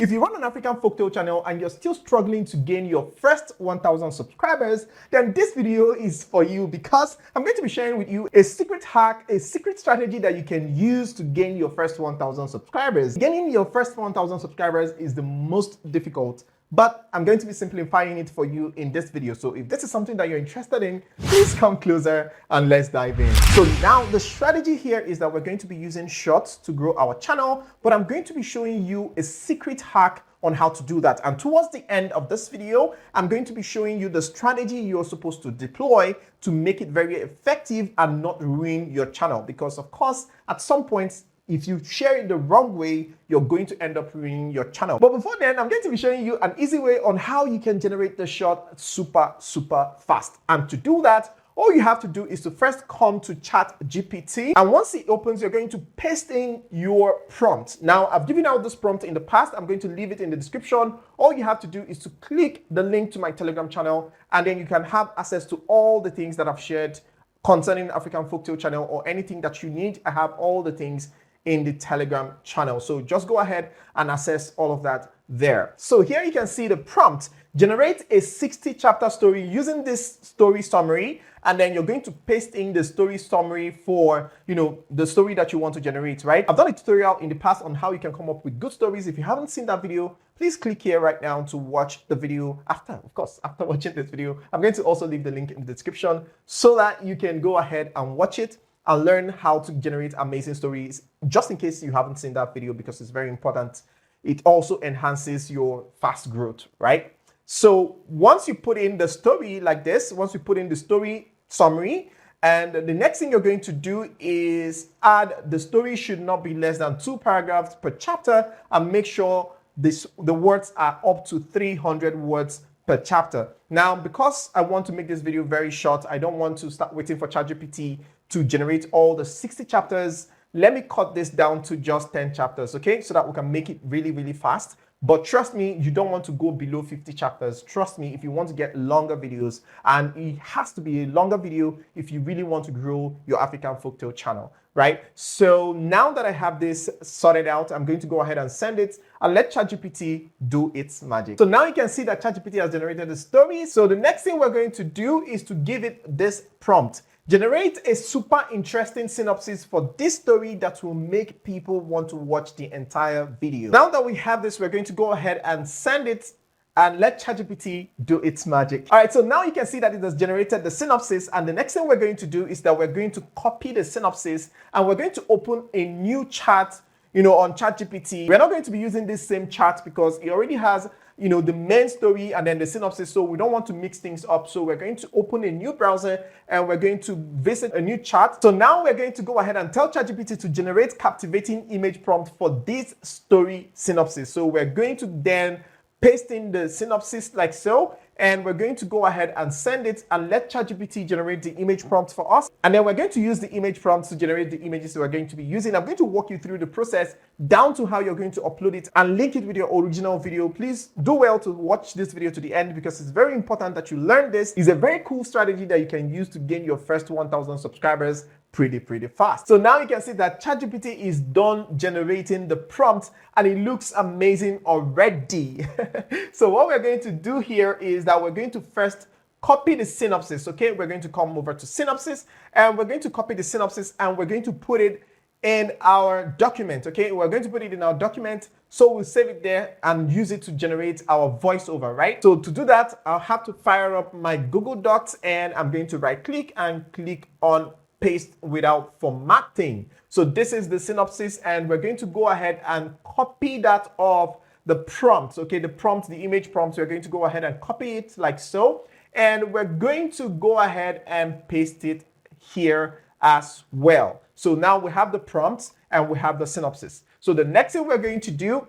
If you run an African folktale channel and you're still struggling to gain your first 1,000 subscribers, then this video is for you because I'm going to be sharing with you a secret hack, a secret strategy that you can use to gain your first 1,000 subscribers. Gaining your first 1,000 subscribers is the most difficult, but I'm going to be simplifying it for you in this video. So if this is something that you're interested in, please come closer and let's dive in. So now the strategy here is that we're going to be using shorts to grow our channel, but I'm going to be showing you a secret hack on how to do that. And towards the end of this video, I'm going to be showing you the strategy you're supposed to deploy to make it very effective and not ruin your channel. Because of course, at some point, if you share it the wrong way, you're going to end up ruining your channel. But before then, I'm going to be showing you an easy way on how you can generate the short super fast. And to do that, all you have to do is to first come to ChatGPT. And once it opens, you're going to paste in your prompt. Now, I've given out this prompt in the past. I'm going to leave it in the description. All you have to do is to click the link to my Telegram channel, and then you can have access to all the things that I've shared concerning African Folktale channel or anything that you need. I have all the things in the Telegram channel. So just go ahead and access all of that there. So here you can see the prompt: generate a 60 chapter story using this story summary. And then you're going to paste in the story summary for, the story that you want to generate, right? I've done a tutorial in the past on how you can come up with good stories. If you haven't seen that video, please click here right now to watch the video after watching this video. I'm going to also leave the link in the description so that you can go ahead and watch it and learn how to generate amazing stories, just in case you haven't seen that video, because it's very important. It also enhances your fast growth, right? So once you put in the story like this, once you put in the story summary, and the next thing you're going to do is add the story should not be less than 2 paragraphs per chapter, and make sure the words are up to 300 words per chapter. Now, because I want to make this video very short, I don't want to start waiting for ChatGPT to generate all the 60 chapters. Let me cut this down to just 10 chapters, okay? So that we can make it really fast. But trust me, you don't want to go below 50 chapters. Trust me, if you want to get longer videos, and it has to be a longer video if you really want to grow your African Folktale channel, right? So now that I have this sorted out, I'm going to go ahead and send it and let ChatGPT do its magic. So now you can see that ChatGPT has generated the story. So the next thing we're going to do is to give it this prompt: generate a super interesting synopsis for this story that will make people want to watch the entire video. Now that we have this, we're going to go ahead and send it and let ChatGPT do its magic. All right, so now you can see that it has generated the synopsis, and the next thing we're going to do is that we're going to copy the synopsis and we're going to open a new chat, on ChatGPT. We're not going to be using this same chat because it already has the main story and then the synopsis, so we don't want to mix things up. So we're going to open a new browser and we're going to visit a new chat. So now we're going to go ahead and tell ChatGPT to generate captivating image prompt for this story synopsis. So we're going to then paste in the synopsis like so, and we're going to go ahead and send it and let ChatGPT generate the image prompt for us. And then we're going to use the image prompts to generate the images we're going to be using. I'm going to walk you through the process down to how you're going to upload it and link it with your original video. Please do well to watch this video to the end because it's very important that you learn this. It's a very cool strategy that you can use to gain your first 1,000 subscribers pretty fast. So now you can see that ChatGPT is done generating the prompt and it looks amazing already. So what we're going to do here is that we're going to first copy the synopsis, okay? We're going to come over to synopsis and we're going to copy the synopsis and we're going to put it in our document, okay? We're going to put it in our document, so we'll save it there and use it to generate our voiceover, right? So to do that, I'll have to fire up my Google Docs and I'm going to right click and click on paste without formatting. So this is the synopsis and we're going to go ahead and copy that of the prompt, okay? The image prompt, we're going to go ahead and copy it like so. And we're going to go ahead and paste it here as well. So now we have the prompts and we have the synopsis. So the next thing we're going to do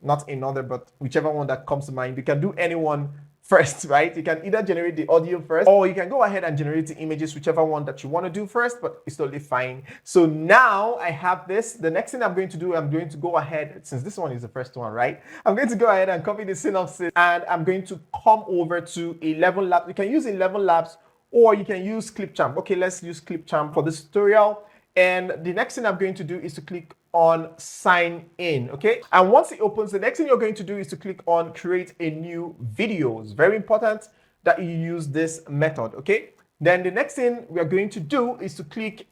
not in order, but whichever one that comes to mind, you can do any one first, right? You can either generate the audio first or you can go ahead and generate the images, whichever one that you want to do first, but it's totally fine. So now I have this. The next thing I'm going to do, I'm going to go ahead, since this one is the first one, right? I'm going to go ahead and copy the synopsis and I'm going to come over to 11 Labs. You can use 11 Labs or you can use Clipchamp. Okay, let's use Clipchamp for this tutorial. And the next thing I'm going to do is to click on sign in, okay? And once it opens, the next thing you're going to do is to click on create a new video. It's very important that you use this method, okay? Then the next thing we are going to do is to click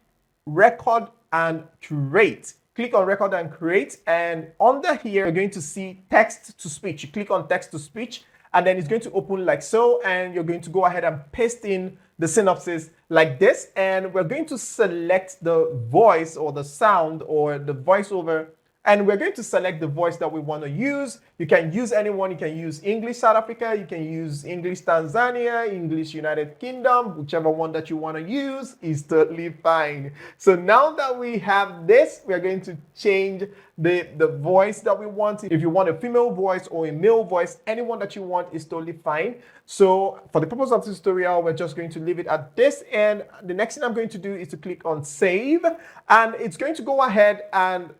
record and create. Click on record and create, and under here you're going to see text to speech. You click on text to speech, and then it's going to open like so, and you're going to go ahead and paste in the synopsis like this, and we're going to select the voice or the sound or the voiceover, and we're going to select the voice that we want to use. You can use anyone. You can use English South Africa, you can use English Tanzania, English United Kingdom, whichever one that you want to use is totally fine. So now that we have this, we're going to change the voice that we want. If you want a female voice or a male voice, anyone that you want is totally fine. So for the purpose of this tutorial, we're just going to leave it at this, and the next thing I'm going to do is to click on save, and it's going to go ahead and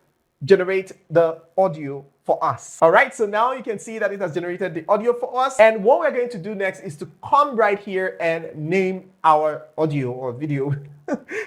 generate the audio for us. All right, so now you can see that it has generated the audio for us. And what we're going to do next is to come right here and name our audio or video.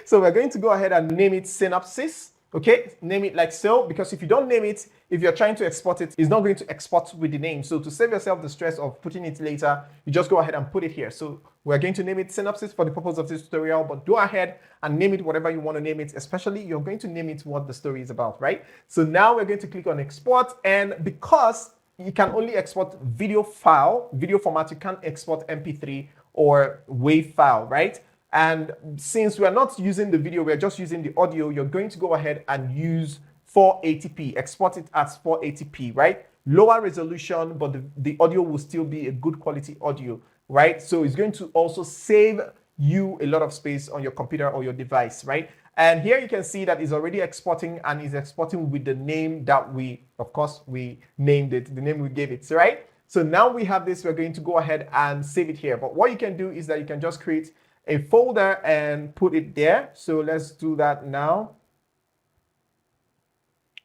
So we're going to go ahead and name it synopsis. Okay, name it like so, because if you don't name it, if you're trying to export it, it's not going to export with the name. So to save yourself the stress of putting it later, you just go ahead and put it here. So we're going to name it synopsis for the purpose of this tutorial, but go ahead and name it whatever you want to name it, especially you're going to name it what the story is about, right? So now we're going to click on export, and because you can only export video format, you can't export MP3 or WAV file, right? And since we are not using the video, we're just using the audio, you're going to go ahead and use 480p, export it as 480p, right? Lower resolution, but the audio will still be a good quality audio, right? So it's going to also save you a lot of space on your computer or your device, right? And here you can see that it's already exporting, and it's exporting with the name that we named it, the name we gave it, right? So now we have this, we're going to go ahead and save it here. But what you can do is that you can just create a folder and put it there. So let's do that now.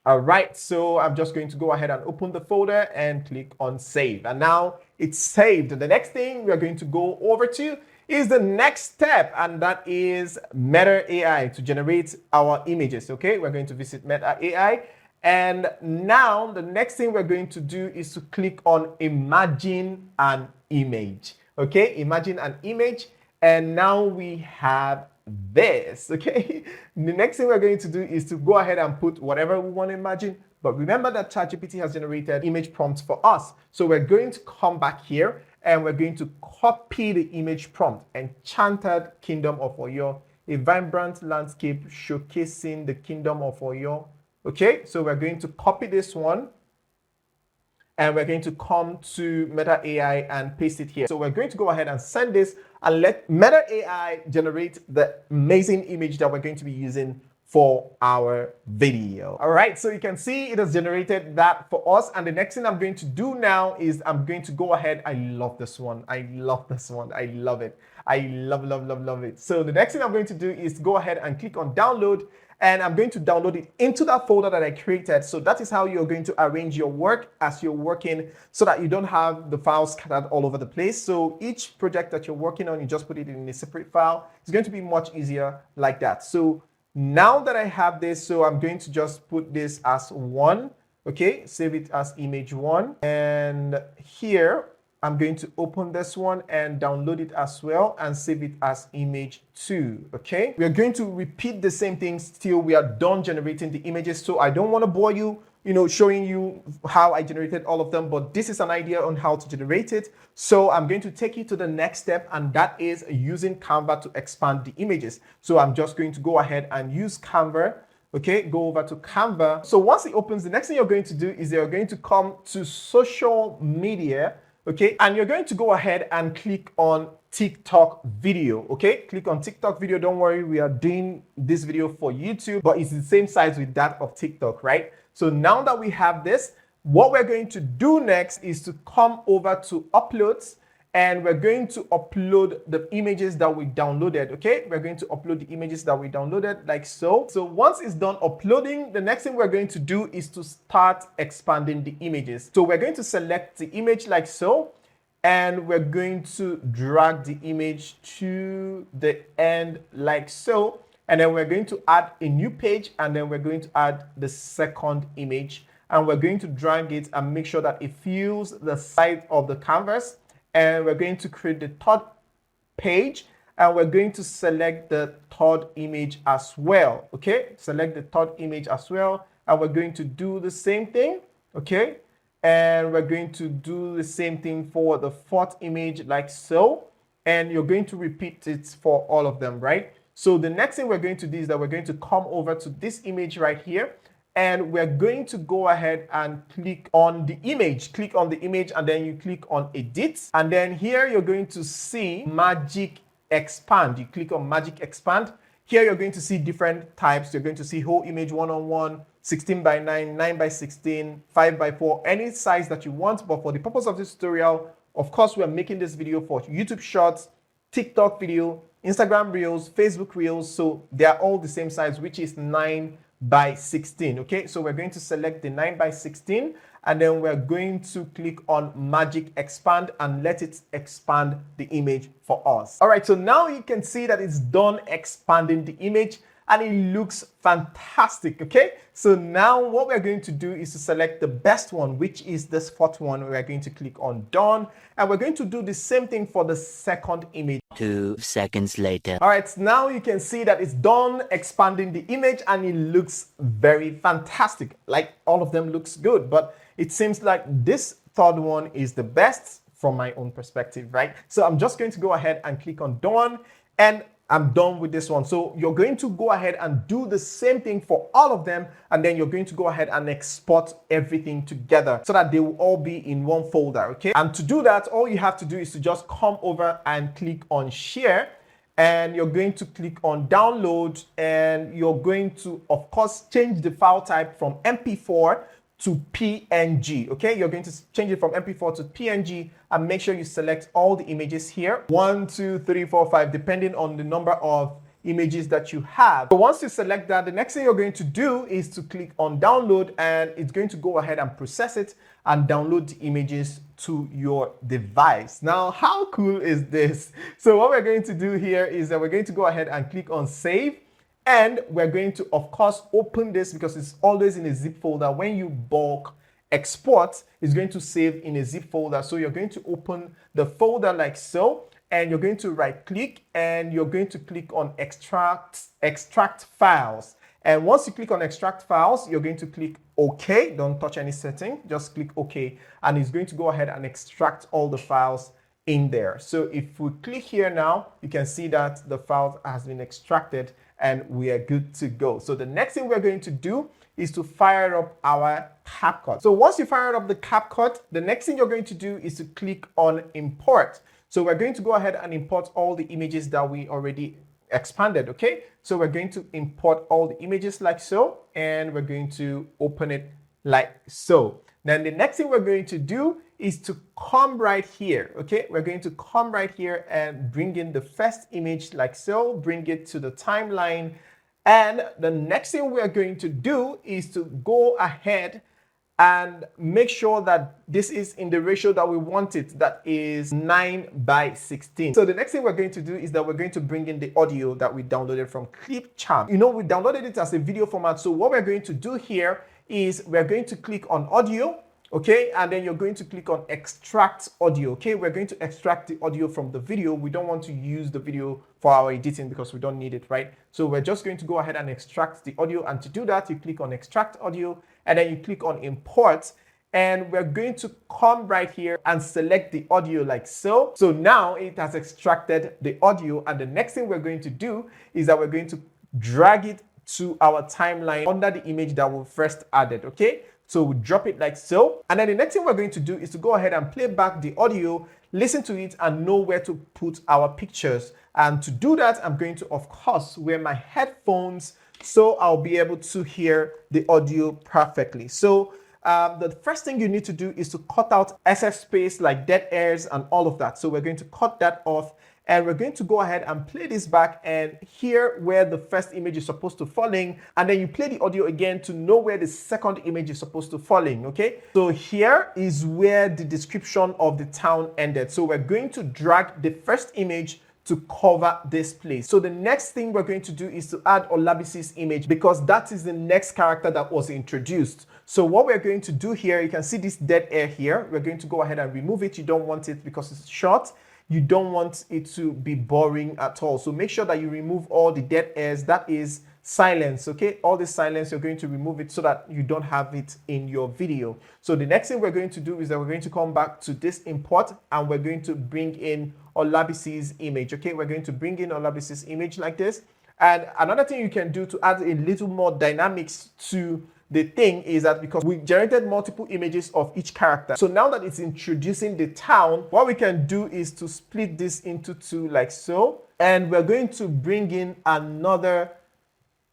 All right, so I'm just going to go ahead and open the folder and click on save. And now it's saved. The next thing we're going to go over to is the next step, and that is Meta AI to generate our images. Okay, we're going to visit Meta AI. And now the next thing we're going to do is to click on imagine an image. Okay, imagine an image. And now we have this, okay? The next thing we're going to do is to go ahead and put whatever we want to imagine. But remember that ChatGPT has generated image prompts for us. So we're going to come back here and we're going to copy the image prompt. Enchanted Kingdom of Oyo, a vibrant landscape showcasing the Kingdom of Oyo. Okay, so we're going to copy this one. And we're going to come to Meta AI and paste it here. So we're going to go ahead and send this and let Meta AI generate the amazing image that we're going to be using for our video. All right, so you can see it has generated that for us. And the next thing I'm going to do now is I'm going to go ahead. I love this one. I love this one. I love it. I love it. So the next thing I'm going to do is go ahead and click on download. And I'm going to download it into that folder that I created. So that is how you're going to arrange your work as you're working, so that you don't have the files scattered all over the place. So each project that you're working on, you just put it in a separate file. It's going to be much easier like that. So now that I have this, so I'm going to just put this as 1. Okay, save it as image 1. And here, I'm going to open this one and download it as well and save it as image 2, okay? We are going to repeat the same things till we are done generating the images. So I don't want to bore you, showing you how I generated all of them, but this is an idea on how to generate it. So I'm going to take you to the next step, and that is using Canva to expand the images. So I'm just going to go ahead and use Canva. Okay, go over to Canva. So once it opens, the next thing you're going to do is you're going to come to social media. Okay, and you're going to go ahead and click on TikTok video. Okay, click on TikTok video. Don't worry, we are doing this video for YouTube, but it's the same size with that of TikTok, right? So now that we have this, what we're going to do next is to come over to uploads, and we're going to upload the images that we downloaded. Okay, we're going to upload the images that we downloaded like so. So once it's done uploading, the next thing we're going to do is to start expanding the images. So we're going to select the image like so, and we're going to drag the image to the end like so. And then we're going to add a new page, and then we're going to add the second image, and we're going to drag it and make sure that it fills the side of the canvas. And we're going to create the third page, and we're going to select the third image as well. Okay, select the third image as well, and we're going to do the same thing. Okay, and we're going to do the same thing for the fourth image, like so. And you're going to repeat it for all of them, right? So the next thing we're going to do is that we're going to come over to this image right here, and we're going to go ahead and click on the image. Click on the image, and then you click on edit. And then here you're going to see magic expand. You click on magic expand. Here you're going to see different types. You're going to see whole image, one-on-one, 16 by 9, 9 by 16, 5 by 4, any size that you want. But for the purpose of this tutorial, of course, we are making this video for YouTube Shorts, TikTok video, Instagram Reels, Facebook Reels. So they are all the same size, which is 9 by 16. Okay, so we're going to select the 9 by 16, and then we're going to click on magic expand and let it expand the image for us. All right, so now you can see that it's done expanding the image, and it looks fantastic. Okay, so now what we're going to do is to select the best one, which is this fourth one. We're going to click on done, and we're going to do the same thing for the second image. 2 seconds later. All right, now you can see that it's done expanding the image, and it looks very fantastic. Like, all of them looks good, but it seems like this third one is the best from my own perspective, right? So I'm just going to go ahead and click on done, and I'm done with this one. So you're going to go ahead and do the same thing for all of them, and then you're going to go ahead and export everything together so that they will all be in one folder, okay? And to do that, all you have to do is to just come over and click on share, and you're going to click on download, and you're going to, of course, change the file type from MP4 to PNG. Okay, you're going to change it from MP4 to PNG, and make sure you select all the images here, 1, 2, 3, 4, 5, depending on the number of images that you have. So once you select that, the next thing you're going to do is to click on download, and it's going to go ahead and process it and download the images to your device. Now, how cool is this? So what we're going to do here is that we're going to go ahead and click on save. And we're going to, of course, open this because it's always in a zip folder. When you bulk export, it's going to save in a zip folder. So you're going to open the folder like so, and you're going to right click, and you're going to click on extract files. And once you click on extract files, you're going to click OK. Don't touch any setting, just click OK. And it's going to go ahead and extract all the files in there. So if we click here now, you can see that the file has been extracted, and we are good to go. So the next thing we're going to do is to fire up our CapCut. So once you fire up the CapCut, the next thing you're going to do is to click on import. So we're going to go ahead and import all the images that we already expanded, okay? So we're going to import all the images like so, and we're going to open it like so. Then the next thing we're going to do is to come right here, okay? We're going to come right here and bring in the first image like so, bring it to the timeline. And the next thing we're going to do is to go ahead and make sure that this is in the ratio that we want it, that is 9 by 16. So the next thing we're going to do is that we're going to bring in the audio that we downloaded from Clipchamp. You know, we downloaded it as a video format. So what we're going to do here is we're going to click on audio, okay, and then you're going to click on extract audio. Okay, we're going to extract the audio from the video. We don't want to use the video for our editing because we don't need it, right? So we're just going to go ahead and extract the audio, and to do that, you click on extract audio, and then you click on import, and we're going to come right here and select the audio like so. So now it has extracted the audio, and the next thing we're going to do is that we're going to drag it to our timeline under the image that we first added, okay? So we drop it like so. And then the next thing we're going to do is to go ahead and play back the audio, listen to it, and know where to put our pictures. And to do that, I'm going to, of course, wear my headphones so I'll be able to hear the audio perfectly. So the first thing you need to do is to cut out excess space like dead airs and all of that. So we're going to cut that off. And we're going to go ahead and play this back and hear where the first image is supposed to fall in. And then you play the audio again to know where the second image is supposed to fall in, okay? So here is where the description of the town ended. So we're going to drag the first image to cover this place. So the next thing we're going to do is to add Olabisi's image, because that is the next character that was introduced. So what we're going to do here, you can see this dead air here. We're going to go ahead and remove it. You don't want it because it's short. You don't want it to be boring at all. So make sure that you remove all the dead airs. That is silence, okay? All this silence, you're going to remove it so that you don't have it in your video. So the next thing we're going to do is that we're going to come back to this import and we're going to bring in Olabisi's image, okay? We're going to bring in Olabisi's image like this. And another thing you can do to add a little more dynamics to the thing is that because we generated multiple images of each character, so now that it's introducing the town, what we can do is to split this into two like so. And we're going to bring in another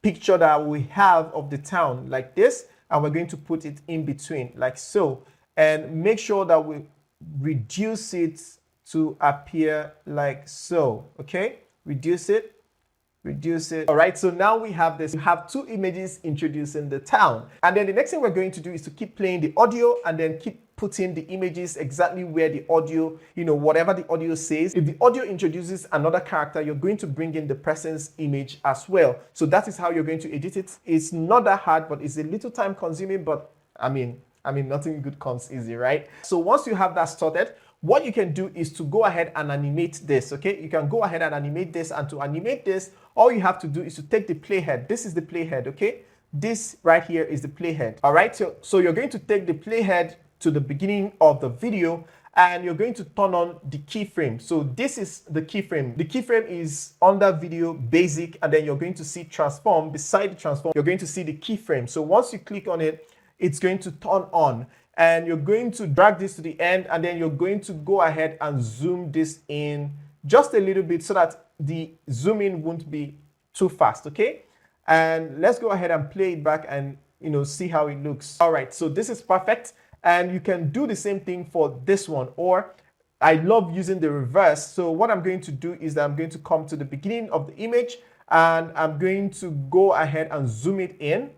picture that we have of the town like this, and we're going to put it in between like so, and make sure that we reduce it to appear like so, okay? Reduce it. All right, so now we have this. We have two images introducing the town. And then the next thing we're going to do is to keep playing the audio and then keep putting the images exactly where the audio, whatever the audio says. If the audio introduces another character, you're going to bring in the person's image as well. So that is how you're going to edit it. It's not that hard, but it's a little time consuming, but I mean, nothing good comes easy, right? So once you have that started, what you can do is to go ahead and animate this, okay? You can go ahead and animate this, and to animate this, all you have to do is to take the playhead. This is the playhead, okay? This right here is the playhead, all right? So you're going to take the playhead to the beginning of the video, and you're going to turn on the keyframe. So this is the keyframe. The keyframe is under video basic, and then you're going to see transform. Beside the transform, you're going to see the keyframe. So once you click on it, it's going to turn on. And you're going to drag this to the end, and then you're going to go ahead and zoom this in just a little bit so that the zoom in won't be too fast, okay? And let's go ahead and play it back and see how it looks. All right, so this is perfect, and you can do the same thing for this one, or I love using the reverse. So what I'm going to do is that I'm going to come to the beginning of the image, and I'm going to go ahead and zoom it in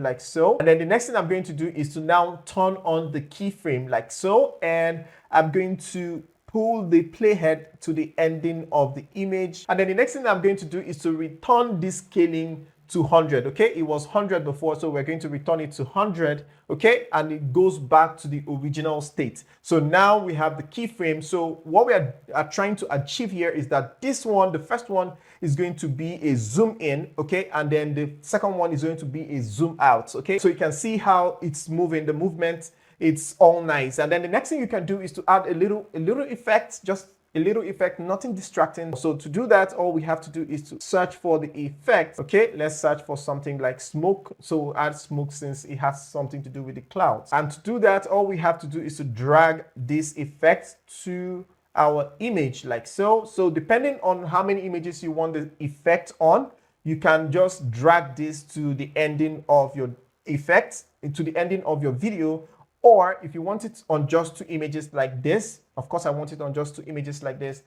like so. And then the next thing I'm going to do is to now turn on the keyframe like so, and I'm going to pull the playhead to the ending of the image. And then the next thing I'm going to do is to return this scaling to 100, okay? It was 100 before, so we're going to return it to 100, okay? And it goes back to the original state. So now we have the keyframe. So what we are trying to achieve here is that this one, the first one, is going to be a zoom in, okay? And then the second one is going to be a zoom out, okay? So you can see how it's moving, the movement, it's all nice. And then the next thing you can do is to add a little effect, just a little effect, nothing distracting. So to do that, all we have to do is to search for the effect. Okay, let's search for something like smoke. So we'll add smoke since it has something to do with the clouds. And to do that, all we have to do is to drag this effect to our image like so. So depending on how many images you want the effect on, you can just drag this to the ending of your effect, to the ending of your video. Or if you want it on just two images like this, of course I want it on just two images like this,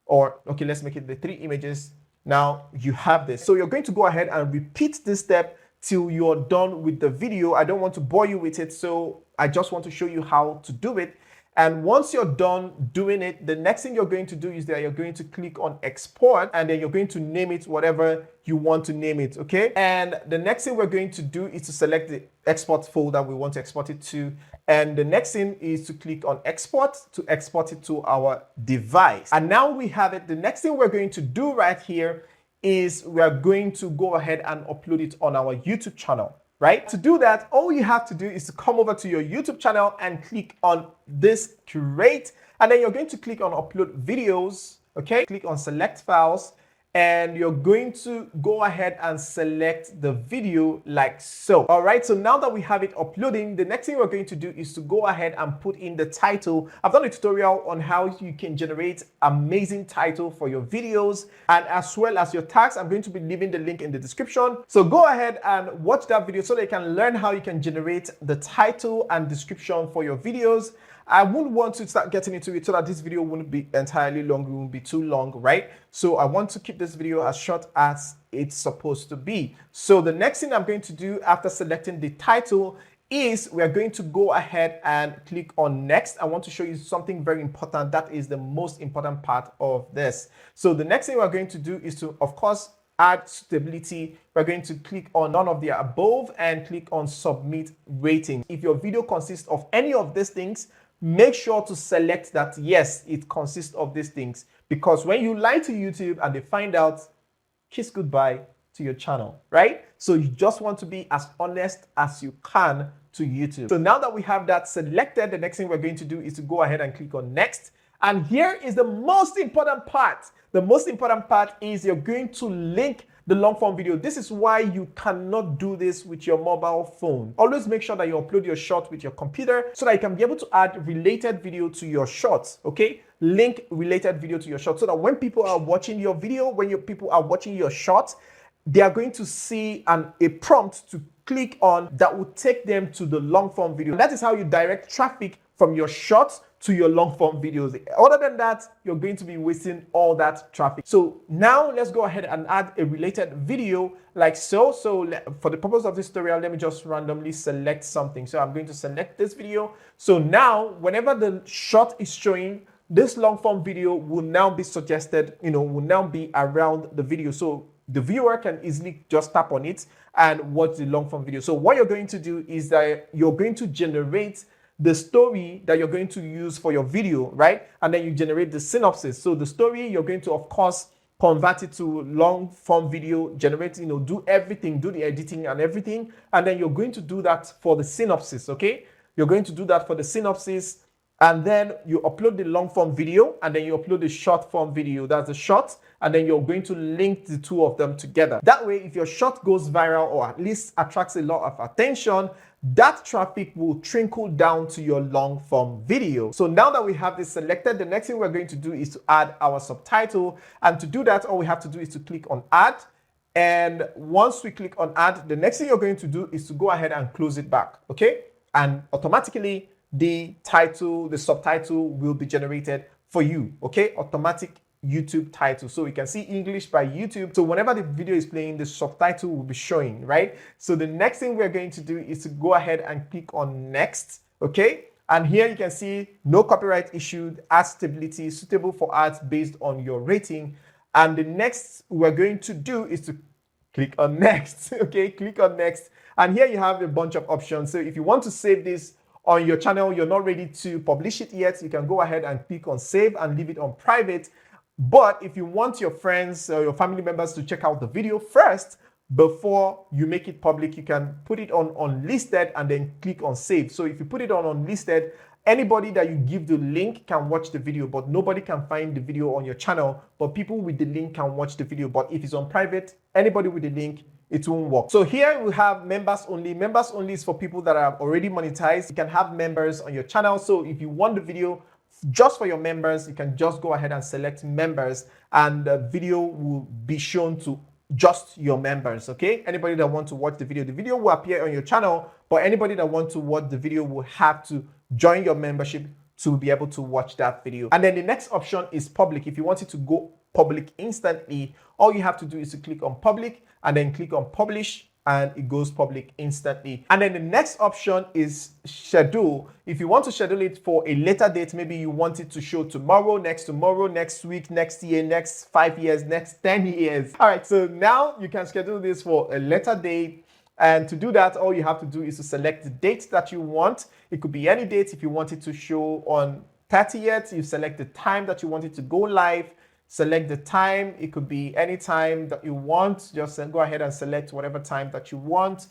or okay, let's make it the three images. Now you have this. So you're going to go ahead and repeat this step till you're done with the video. I don't want to bore you with it, so I just want to show you how to do it. And once you're done doing it, the next thing you're going to do is that you're going to click on export, and then you're going to name it whatever you want to name it, okay? And the next thing we're going to do is to select the export folder we want to export it to. And the next thing is to click on export to export it to our device. And now we have it. The next thing we're going to do right here is we're going to go ahead and upload it on our YouTube channel. Right? To do that, all you have to do is to come over to your YouTube channel and click on this curate, and then you're going to click on upload videos, okay? Click on select files, and you're going to go ahead and select the video like so. All right, so now that we have it uploading, the next thing we're going to do is to go ahead and put in the title. I've done a tutorial on how you can generate amazing title for your videos, and as well as your tags. I'm going to be leaving the link in the description. So go ahead and watch that video so that you can learn how you can generate the title and description for your videos. I wouldn't want to start getting into it so that this video wouldn't be entirely long, it won't be too long, right? So I want to keep this video as short as it's supposed to be. So the next thing I'm going to do after selecting the title is we are going to go ahead and click on next. I want to show you something very important. That is the most important part of this. So the next thing we're going to do is to, of course, add suitability. We're going to click on none of the above and click on submit rating. If your video consists of any of these things, make sure to select that yes, it consists of these things, because when you lie to YouTube and they find out, kiss goodbye to your channel, right? So you just want to be as honest as you can to YouTube. So now that we have that selected, the next thing we're going to do is to go ahead and click on next. And here is the most important part. The most important part is you're going to link the long form video. This is why you cannot do this with your mobile phone. Always make sure that you upload your shot with your computer so that you can be able to add related video to your shots, okay? Link related video to your shot so that when people are watching your video, when people are watching your shot, they are going to see a prompt to click on that will take them to the long form video. And that is how you direct traffic from your shots to your long form videos. Other than that, you're going to be wasting all that traffic. So now let's go ahead and add a related video like so. So for the purpose of this tutorial, let me just randomly select something. So I'm going to select this video. So now whenever the shot is showing, this long form video will now be suggested, will now be around the video. So the viewer can easily just tap on it and watch the long form video. So what you're going to do is that you're going to generate the story that you're going to use for your video, right? And then you generate the synopsis. So the story, you're going to, of course, convert it to long form video, generate, do everything, do the editing and everything. And then you're going to do that for the synopsis, okay? You're going to do that for the synopsis. And then you upload the long form video and then you upload the short form video. That's the short. And then you're going to link the two of them together. That way, if your shot goes viral or at least attracts a lot of attention, that traffic will trickle down to your long form video. So now that we have this selected, the next thing we're going to do is to add our subtitle. And to do that, all we have to do is to click on add. And once we click on add, the next thing you're going to do is to go ahead and close it back, okay? And automatically, the title, the subtitle will be generated for you, okay? Automatic YouTube title. So you can see English by YouTube. So whenever the video is playing, the subtitle will be showing, right? So the next thing we're going to do is to go ahead and click on next, okay? And here you can see no copyright issued, ad stability, suitable for ads based on your rating. And the next we're going to do is to click on next, okay? Click on next. And here you have a bunch of options. So if you want to save this on your channel, you're not ready to publish it yet, you can go ahead and click on save and leave it on private. But if you want your friends or your family members to check out the video first before you make it public, you can put it on unlisted and then click on save. So if you put it on unlisted, anybody that you give the link can watch the video, but nobody can find the video on your channel. But people with the link can watch the video. But if it's on private, anybody with the link, it won't work. So here we have members only. Members only is for people that are already monetized. You can have members on your channel. So if you want the video just for your members, you can just go ahead and select members and the video will be shown to just your members, okay? Anybody that wants to watch the video will appear on your channel, but anybody that wants to watch the video will have to join your membership to be able to watch that video. And then the next option is public. If you want it to go public instantly, all you have to do is to click on public and then click on publish and it goes public instantly. And then the next option is schedule. If you want to schedule it for a later date, maybe you want it to show tomorrow, next week, next year, next 5 years, next 10 years. All right, so now you can schedule this for a later date. And to do that, all you have to do is to select the date that you want. It could be any date. If you want it to show on 30th, you select the time that you want it to go live. Select the time. It could be any time that you want. Just go ahead and select whatever time that you want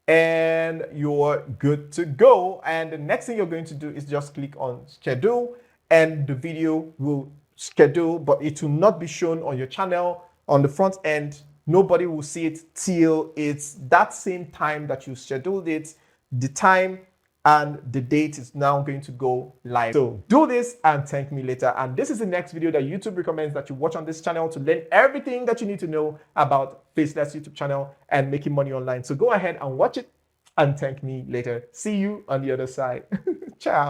and you're good to go. And the next thing you're going to do is just click on schedule and the video will schedule, but it will not be shown on your channel on the front end. Nobody will see it till it's that same time that you scheduled it. The time and the date is now going to go live. So do this and thank me later. And this is the next video that YouTube recommends that you watch on this channel to learn everything that you need to know about Faceless YouTube channel and making money online. So go ahead and watch it and thank me later. See you on the other side. Ciao.